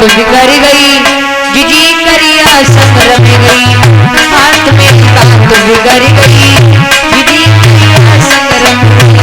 बिगड़ गई, जिजी करिया संग रम गई। हाथ मेरी बात बिगड़ गई, जिजी करिया संग रम गई।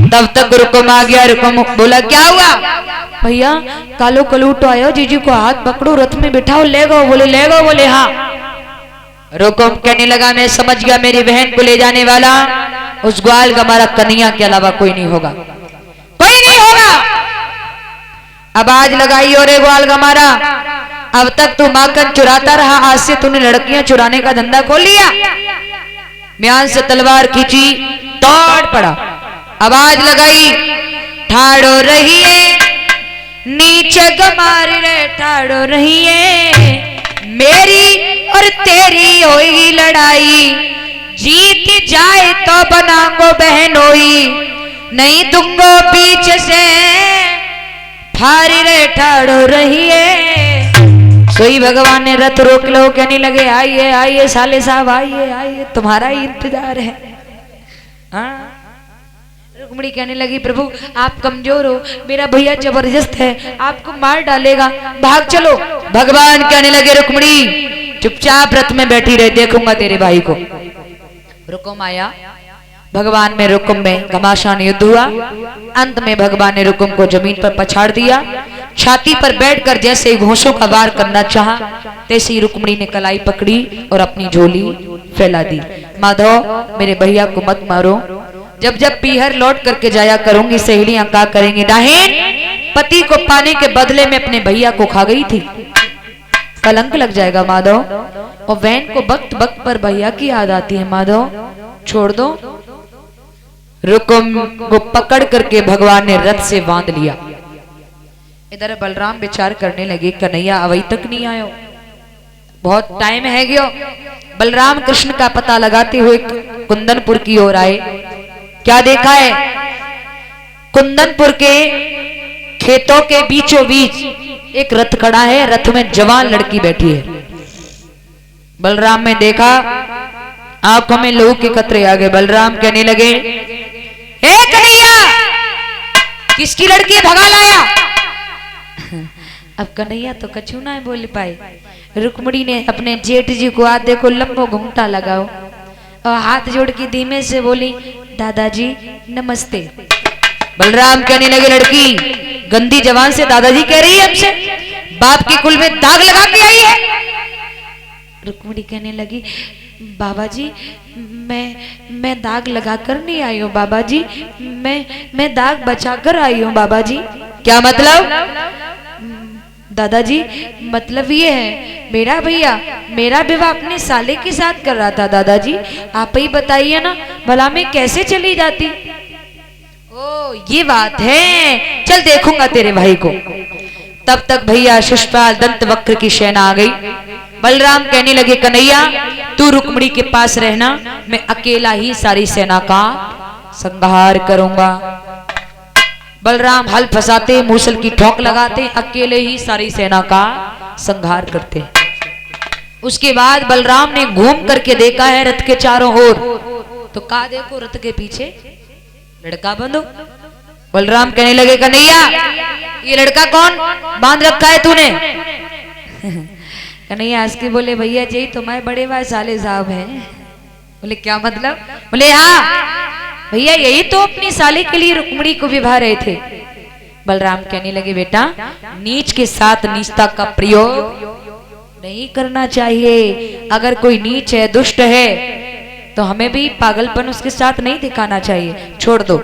तब तक रुकम आ गया। रुकम बोला क्या हुआ? भैया कालो कलूटो आयो, जीजू को हाथ पकड़ो, रथ में बिठाओ, ले गो। बोले ले गो। बोले हाँ। रुकम कहने लगा मैं समझ गया, मेरी बहन को ले जाने वाला उस ग्वाल का हमारा कन्हैया के अलावा कोई नहीं होगा, कोई नहीं होगा। अब आज लगाई और ग्वाल का हमारा, अब तक तू माखन चुराता रहा, आज से तूने लड़कियां चुराने का धंधा खोल लिया। म्यान से तलवार खींची, दौड़ पड़ा, आवाज लगाई ठाड़ो रहिए नीचे गमार रे, ठाड़ो रहिए मेरी और तेरी होगी लड़ाई। जीत जाए तो बनांगो बहनोई, नहीं दूंगो पीछे से फारी रे, ठाड़ो रहिए। सोई भगवान ने रथ रोक लो, कहने लगे आइए आइए साले साहब, आइए आइए, तुम्हारा ही इंतजार है। हाँ रुक्मिणी कहने लगी प्रभु आप कमजोर हो, मेरा भैया जबरदस्त है, आपको मार डालेगा, भाग चलो। भगवान कहने लगे रुक्मिणी चुपचाप रथ में बैठी रहे, देखूंगा तेरे भाई को। रुकुम आया, भगवान में रुकुम में घमासान युद्ध हुआ। अंत में भगवान ने रुकुम को जमीन पर पछाड़ दिया। छाती पर बैठकर जैसे घोंसों का वार करना चाहा, तैसे ही रुक्मिणी ने कलाई पकड़ी और अपनी झोली फैला दी। माधव मेरे भैया को मत मारो, जब जब पीहर लौट करके जाया करूंगी सहेलियां क्या करेंगी। डाहेन पति को पाने के बदले में अपने भैया को खा गई थी, कलंक लग जाएगा माधव। और वैन को वक्त वक्त पर भैया की याद आती है माधव, छोड़ दो। रुकुम को पकड़ करके भगवान ने रथ से बांध लिया। इधर बलराम विचार करने लगे कन्हैया अभी तक नहीं आयो, बहुत टाइम है गयो। बलराम कृष्ण का पता लगाते हुए कुंदनपुर की ओर आए। क्या देखा है? कुंदनपुर के खेतों के बीचों बीच एक रथ खड़ा है, रथ में जवान लड़की बैठी है। बलराम ने देखा, आंखों में लहू के कतरे आ गए। बलराम कहने लगे ए कन्हैया किसकी लड़की भगा लाया? अब कन्हैया तो कछु ना बोल पाए। रुक्मिणी ने अपने जेठ जी को हाथ देखो लंबो घूमता लगाओ और हाथ जोड़ के धीमे से बोली दादाजी नमस्ते। बलराम कहने लगे लड़की गंदी जवान से दादाजी कह रही है, हमसे बाप के कुल में दाग लगा के आई है। रुक्मिणी कहने लगी बाबा जी मैं दाग लगाकर नहीं आई हूँ बाबा जी, मैं दाग बचाकर आई हूँ बाबा जी। क्या मतलब? दादाजी मतलब ये है मेरा भैया मेरा विवाह अपने साले के साथ कर रहा था दादाजी, आप ही बताइए ना भला मैं कैसे चली जाती। ओ ये बात है, चल देखूंगा तेरे भाई को। तब तक भैया शिशुपाल दंत वक्र की सेना आ गई। बलराम कहने लगे कन्हैया तू रुक्मिणी के पास रहना, मैं अकेला ही सारी सेना का संहार करूंगा। बलराम हल फंसाते, मूसल की ठोक लगाते, अकेले ही सारी सेना का संहार करते। उसके बाद बलराम ने घूम करके देखा है रथ के चारों ओर, तो कहा देखो रथ के पीछे लड़का बंधो। बलराम कहने लगे कन्हैया ये लड़का कौन बांध रखा है तूने? कन्हैया हंस के बोले भैया जी तुम्हारे बड़े भाई साले साहब हैं। बोले क्या मतलब? बोले हाँ भैया यही तो अपनी साली के लिए रुक्मिणी को विवाह रहे थे। बलराम कहने लगे बेटा नीच के साथ नीचता का प्रयोग नहीं करना चाहिए। अगर कोई नीच है, दुष्ट है, तो हमें भी पागलपन उसके साथ नहीं दिखाना चाहिए, छोड़ दो।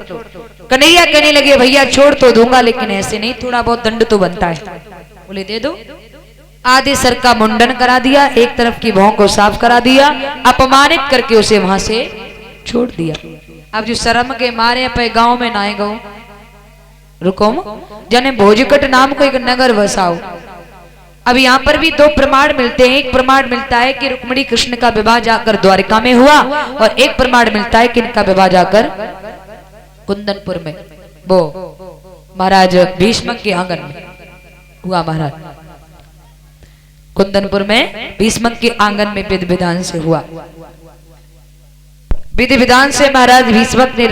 कन्हैया कहने लगे भैया छोड़ तो दूंगा लेकिन ऐसे नहीं, थोड़ा बहुत दंड तो बनता है। बोले दे दो। आधे सर का मुंडन करा दिया, एक तरफ की भौं को साफ करा दिया, अपमानित करके उसे वहां से छोड़ दिया। अब जो शर्म के मारे पे गांव में नाए गो रुको जने भोजकट नाम को एक नगर बसाओ। अब यहाँ पर भी दो प्रमाण मिलते हैं। एक प्रमाण मिलता है कि रुक्मिणी कृष्ण का विवाह जाकर द्वारिका में हुआ, और एक प्रमाण मिलता है कि इनका विवाह जाकर कुंदनपुर में वो महाराज भीष्म के आंगन में हुआ। महाराज कुंदनपुर में भीष्म के आंगन में विधि विधान से हुआ। विधि विधान से महाराज भीष्म ने